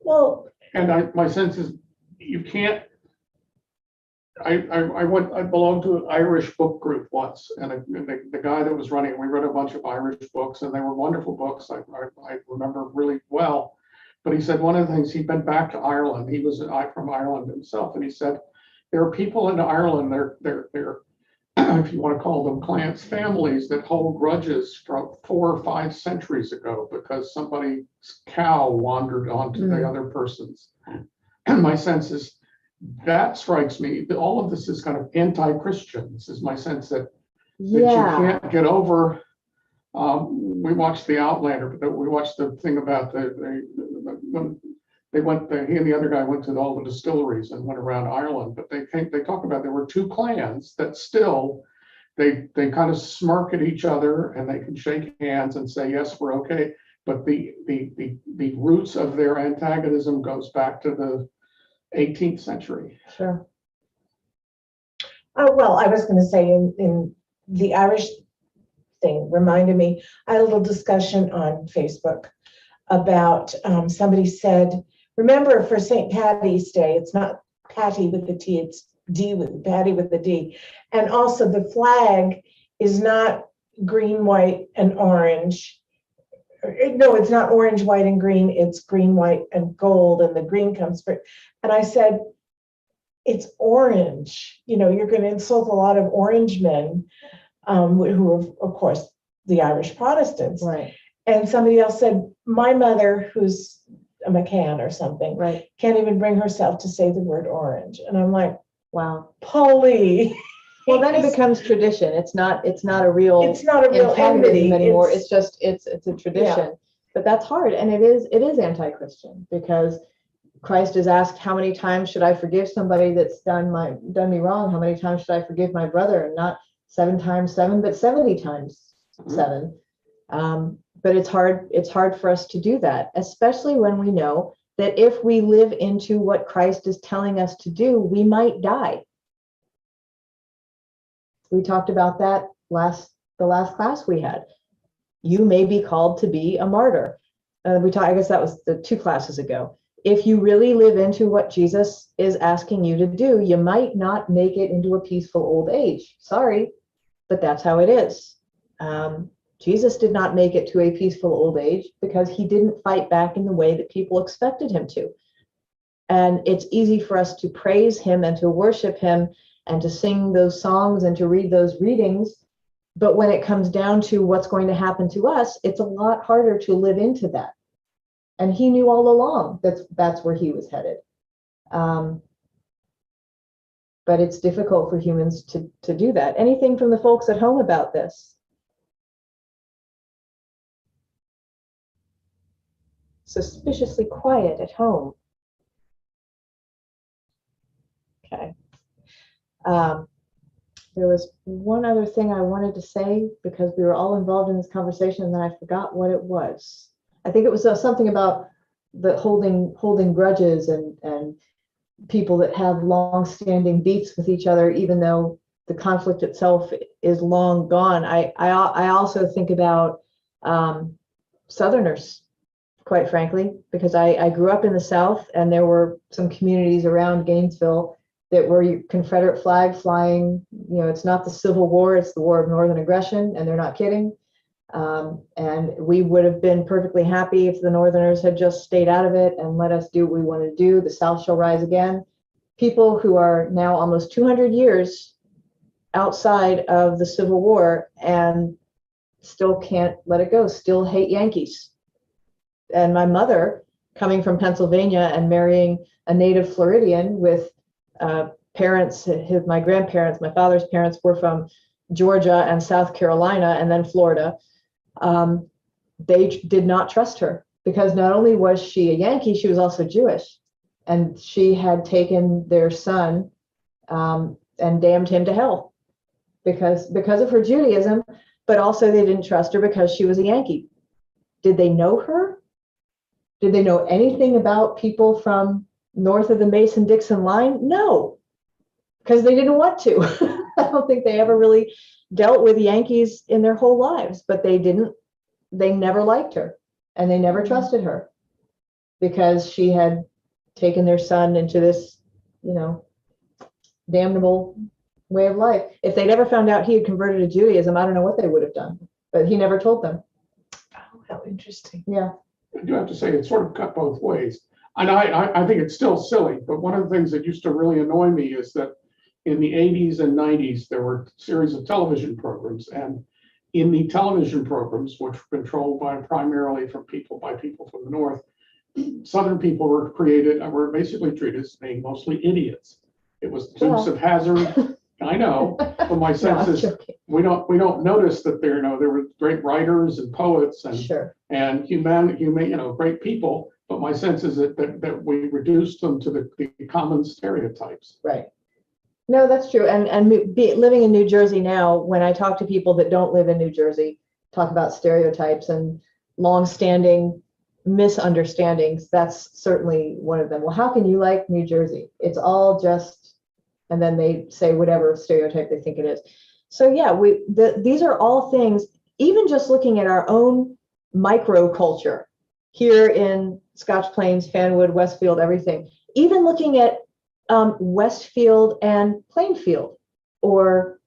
Well, And my sense is you can't. I belonged to an Irish book group once, and the guy that was running it, we read a bunch of Irish books, and they were wonderful books. I remember really well. But he said one of the things, he'd been back to Ireland. He was from Ireland himself, and he said there are people in Ireland, they're if you want to call them clans, families that hold grudges from 4 or 5 centuries ago because somebody's cow wandered onto the other person's. And my sense is, that strikes me that all of this is kind of anti-Christian. This is my sense that you can't get over. We watched The Outlander, but we watched the thing about when he and the other guy went to all the distilleries and went around Ireland. But they talk about there were 2 clans that still they kind of smirk at each other, and they can shake hands and say, yes, we're okay. But the roots of their antagonism goes back to the 18th century. Sure. oh, well, I was going to say in the Irish thing reminded me, I had a little discussion on Facebook about somebody said, remember for St. Patty's Day, it's not Patty with the T, it's Patty with the D. And also the flag is not green, white, and orange. No, it's not orange, white, and green. It's green, white, and gold, and the green comes first. And I said, it's orange. You know, you're going to insult a lot of orange men who are, of course, the Irish Protestants. Right. And somebody else said, my mother, who's a McCann or something, Right. can't even bring herself to say the word orange. And I'm like, Wow. Polly. Well, then it becomes tradition. It's not a real antagonism antagonism anymore. It's It's a tradition. But that's hard, and it is anti-Christian, because Christ is asked, how many times should I forgive somebody that's done me wrong? How many times should I forgive my brother? And not 7 times 7, but 70 times 7. But it's hard for us to do that, especially when we know that if we live into what Christ is telling us to do, we might die. We talked about that the last class we had. You may be called to be a martyr. I guess that was the 2 classes ago. If you really live into what Jesus is asking you to do, you might not make it into a peaceful old age. Sorry, but that's how it is. Jesus did not make it to a peaceful old age because he didn't fight back in the way that people expected him to. And it's easy for us to praise him and to worship him and to sing those songs and to read those readings. But when it comes down to what's going to happen to us, it's a lot harder to live into that. And he knew all along that's where he was headed. But it's difficult for humans to do that. Anything from the folks at home about this? Suspiciously quiet at home. Okay. There was one other thing I wanted to say because we were all involved in this conversation and then I forgot what it was. I think it was something about the holding grudges and people that have long-standing beefs with each other, even though the conflict itself is long gone. I also think about Southerners, quite frankly, because I grew up in the South and there were some communities around Gainesville that were Confederate flag flying. You know, it's not the Civil War, it's the War of Northern Aggression, and they're not kidding. And we would have been perfectly happy if the Northerners had just stayed out of it and let us do what we want to do. The South shall rise again. People who are now almost 200 years outside of the Civil War and still can't let it go, still hate Yankees. And my mother, coming from Pennsylvania and marrying a native Floridian with parents, my grandparents, my father's parents were from Georgia and South Carolina and then Florida. They did not trust her because not only was she a Yankee, she was also Jewish. And she had taken their son and damned him to hell because of her Judaism, but also they didn't trust her because she was a Yankee. Did they know her? Did they know anything about people from north of the Mason-Dixon line? No, because they didn't want to. I don't think they ever really dealt with Yankees in their whole lives, but they never liked her and they never trusted her because she had taken their son into this, damnable way of life. If they'd ever found out he had converted to Judaism, I don't know what they would have done, but he never told them. Oh, how interesting. Yeah. I do have to say, it's sort of cut both ways. And I think it's still silly, but one of the things that used to really annoy me is that in the 80s and 90s, there were a series of television programs. And in the television programs, which were controlled primarily by people from the North, Southern people were basically treated as being mostly idiots. It was Dukes of Hazzard. I know, but my sense is we don't notice that there were great writers and poets and Sure. and great people. But my sense is that we reduced them to the common stereotypes. Right. No, that's true. And living in New Jersey now, when I talk to people that don't live in New Jersey, talk about stereotypes and long-standing misunderstandings, that's certainly one of them. Well, how can you like New Jersey? It's all just, and then they say whatever stereotype they think it is. So yeah, these are all things, even just looking at our own microculture here in Scotch Plains, Fanwood, Westfield, everything, even looking at Westfield and Plainfield, or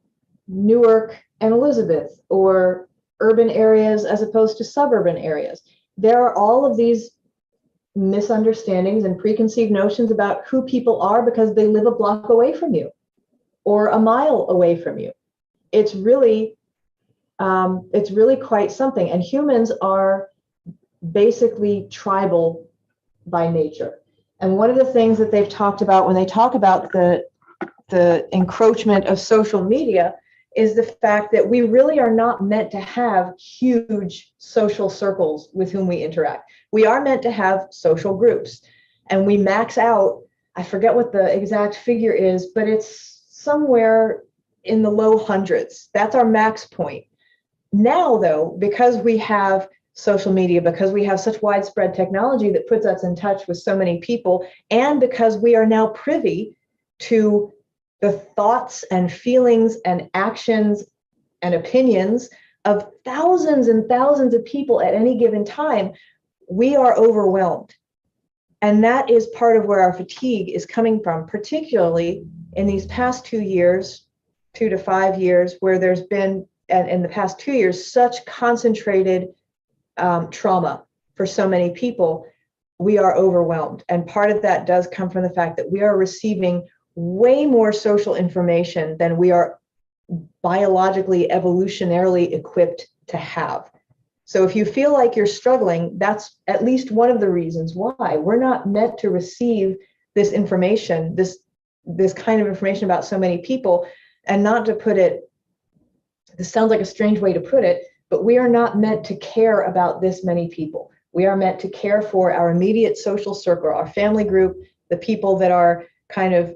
Newark and Elizabeth, or urban areas as opposed to suburban areas. There are all of these misunderstandings and preconceived notions about who people are because they live a block away from you or a mile away from you. It's really quite something. And humans are basically tribal by nature. And one of the things that they've talked about when they talk about the encroachment of social media is the fact that we really are not meant to have huge social circles with whom we interact. We are meant to have social groups, and we max out. I forget what the exact figure is, but it's somewhere in the low hundreds. That's our max point. Now, though, because we have social media, because we have such widespread technology that puts us in touch with so many people, and because we are now privy to the thoughts and feelings and actions and opinions of thousands and thousands of people at any given time, we are overwhelmed. And that is part of where our fatigue is coming from, particularly in these past 2 years, 2 to 5 years, where there's been and in the past 2 years, such concentrated trauma for so many people, we are overwhelmed. And part of that does come from the fact that we are receiving way more social information than we are biologically, evolutionarily equipped to have. So if you feel like you're struggling, that's at least one of the reasons why. We're not meant to receive this information, this kind of information about so many people, and not to put it, this sounds like a strange way to put it, but we are not meant to care about this many people. We are meant to care for our immediate social circle, our family group, the people that are kind of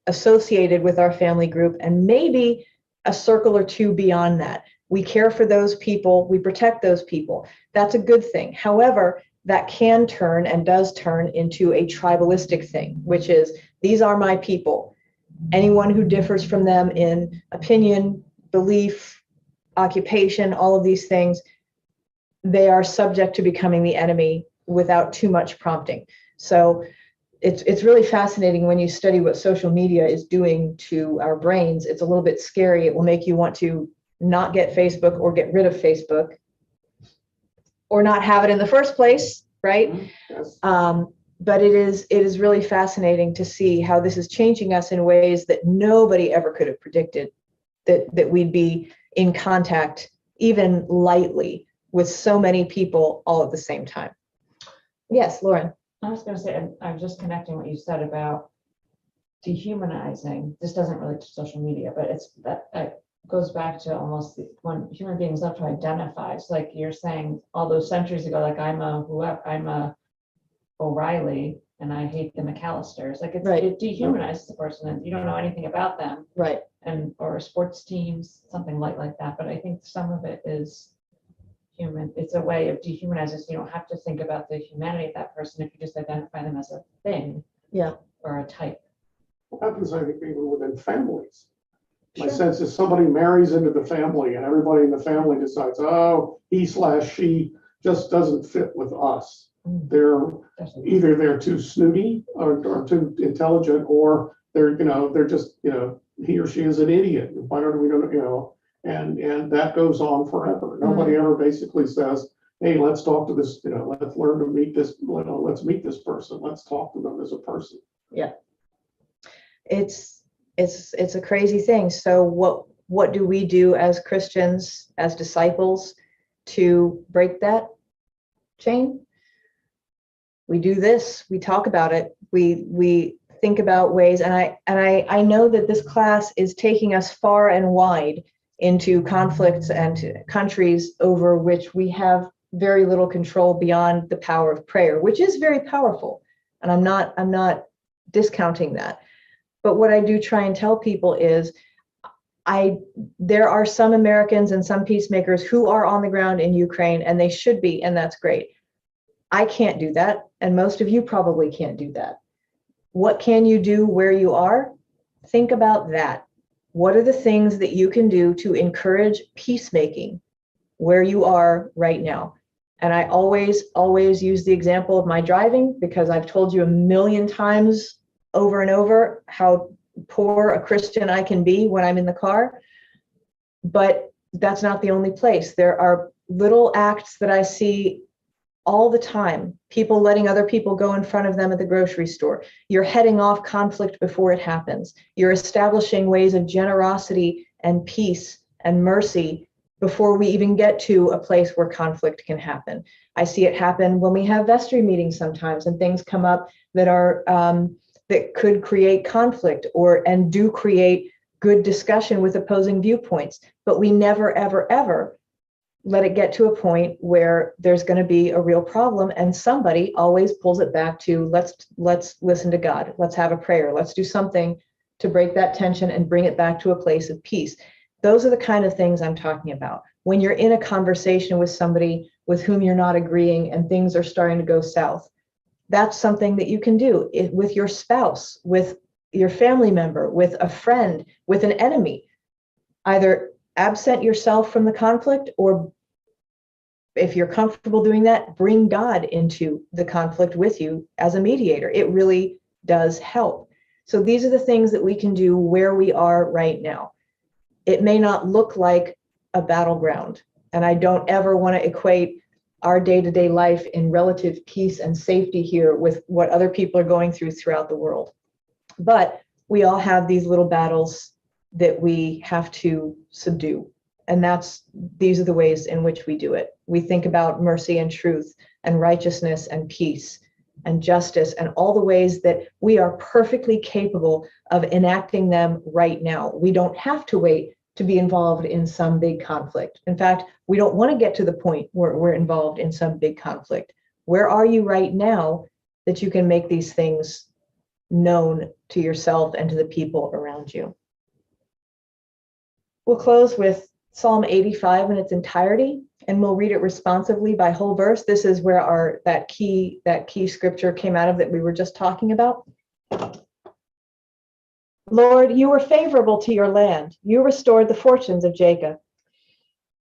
associated with our family group, and maybe a circle or two beyond that. We care for those people, we protect those people. That's a good thing. However, that can turn and does turn into a tribalistic thing, which is, these are my people. Anyone who differs from them in opinion, belief, occupation, all of these things, they are subject to becoming the enemy without too much prompting. So it's really fascinating when you study what social media is doing to our brains. It's a little bit scary. It will make you want to not get Facebook or get rid of Facebook or not have it in the first place, right? Yes. But it is really fascinating to see how this is changing us in ways that nobody ever could have predicted, that we'd be in contact even lightly with so many people all at the same time. Yes, Lauren. I was going to say, and I'm just connecting what you said about dehumanizing. This doesn't relate to social media, but it goes back to almost when human beings love to identify. So like you're saying all those centuries ago, like I'm a O'Reilly and I hate the McAllisters. Like Right. It dehumanizes the person and you don't know anything about them. Right. Or sports teams, something like that. But I think some of it is human. It's a way of dehumanizing. So you don't have to think about the humanity of that person if you just identify them as a thing. Yeah. Or a type. What happens, I think, even within families. My Sure. sense is somebody marries into the family and everybody in the family decides, oh, he/she just doesn't fit with us. They're either they're too snooty or too intelligent, or they're just, he or she is an idiot. Why don't we and that goes on forever. Nobody ever basically says, hey, let's talk to this, let's learn to meet this, let's meet this person. Let's talk to them as a person. Yeah. It's a crazy thing. So what do we do as Christians, as disciples, to break that chain? We do this, we talk about it, we think about ways, and I know that this class is taking us far and wide into conflicts and to countries over which we have very little control beyond the power of prayer, which is very powerful. And I'm not discounting that. But what I do try and tell people is there are some Americans and some peacemakers who are on the ground in Ukraine, and they should be, and that's great. I can't do that, and most of you probably can't do that. What can you do where you are? Think about that. What are the things that you can do to encourage peacemaking where you are right now? And I always use the example of my driving, because I've told you a million times over and over how poor a Christian I can be when I'm in the car. But that's not the only place. There are little acts that I see all the time. People letting other people go in front of them at the grocery store. You're heading off conflict before it happens. You're establishing ways of generosity and peace and mercy before we even get to a place where conflict can happen. I see it happen when we have vestry meetings sometimes, and things come up that are that could create conflict and do create good discussion with opposing viewpoints. But we never, ever, ever let it get to a point where there's going to be a real problem, and somebody always pulls it back to let's listen to God. Let's have a prayer. Let's do something to break that tension and bring it back to a place of peace. Those are the kind of things I'm talking about. When you're in a conversation with somebody with whom you're not agreeing and things are starting to go south, that's something that you can do with your spouse, with your family member, with a friend, with an enemy. Either absent yourself from the conflict, or if you're comfortable doing that, bring God into the conflict with you as a mediator. It really does help. So these are the things that we can do where we are right now. It may not look like a battleground. And I don't ever want to equate our day-to-day life in relative peace and safety here with what other people are going through throughout the world. But we all have these little battles that we have to subdue. And these are the ways in which we do it. We think about mercy and truth and righteousness and peace and justice and all the ways that we are perfectly capable of enacting them right now. We don't have to wait to be involved in some big conflict. In fact, we don't want to get to the point where we're involved in some big conflict. Where are you right now that you can make these things known to yourself and to the people around you? We'll close with Psalm 85 in its entirety, and we'll read it responsively by whole verse. This is where that key scripture came out of that we were just talking about. Lord, you were favorable to your land. You restored the fortunes of Jacob.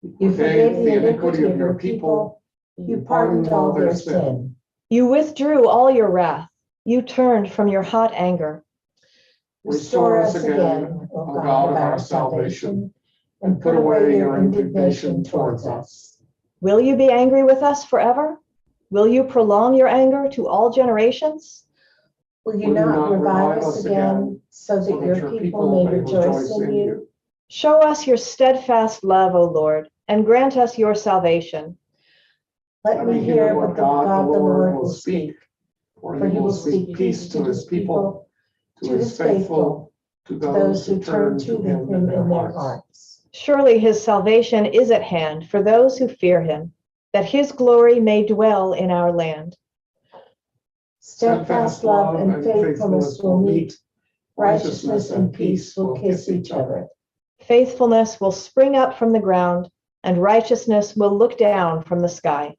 You forgave the iniquity of your people. You pardoned all their sin. You withdrew all your wrath. You turned from your hot anger. Restore us again, O God of our salvation, and put away your indignation towards us. Will you be angry with us forever? Will you prolong your anger to all generations? Will you not revive us again, so that your people may rejoice in you? Show us your steadfast love, O Lord, and grant us your salvation. Let me hear what God the Lord will speak, for he will speak peace to his people, to his faithful, to those who turn to him in their hearts. Surely his salvation is at hand for those who fear him, that his glory may dwell in our land. Steadfast love and faithfulness will meet. Righteousness and peace will kiss each other. Faithfulness will spring up from the ground, and righteousness will look down from the sky.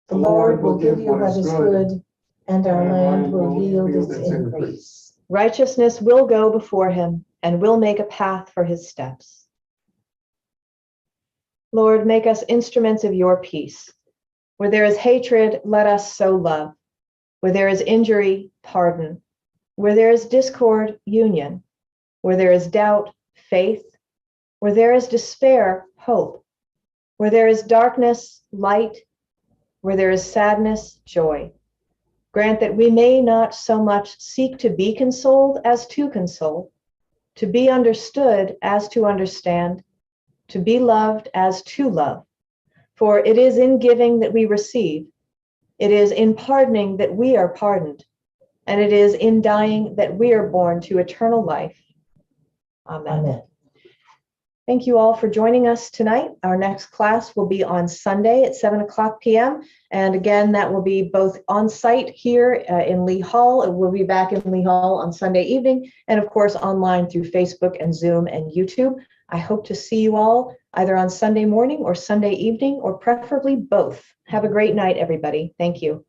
The Lord will give you what is good, and our land will yield its increase. Righteousness will go before him, and will make a path for his steps. Lord, make us instruments of your peace. Where there is hatred, let us sow love. Where there is injury, pardon. Where there is discord, union. Where there is doubt, faith. Where there is despair, hope. Where there is darkness, light. Where there is sadness, joy. Grant that we may not so much seek to be consoled as to console, to be understood as to understand, to be loved as to love. For it is in giving that we receive. It is in pardoning that we are pardoned, and it is in dying that we are born to eternal life. Amen. Amen. Thank you all for joining us tonight. Our next class will be on Sunday at 7:00 p.m. And again, that will be both on site here in Lee Hall. It will be back in Lee Hall on Sunday evening, and of course online through Facebook and Zoom and YouTube. I hope to see you all either on Sunday morning or Sunday evening, or preferably both. Have a great night, everybody. Thank you.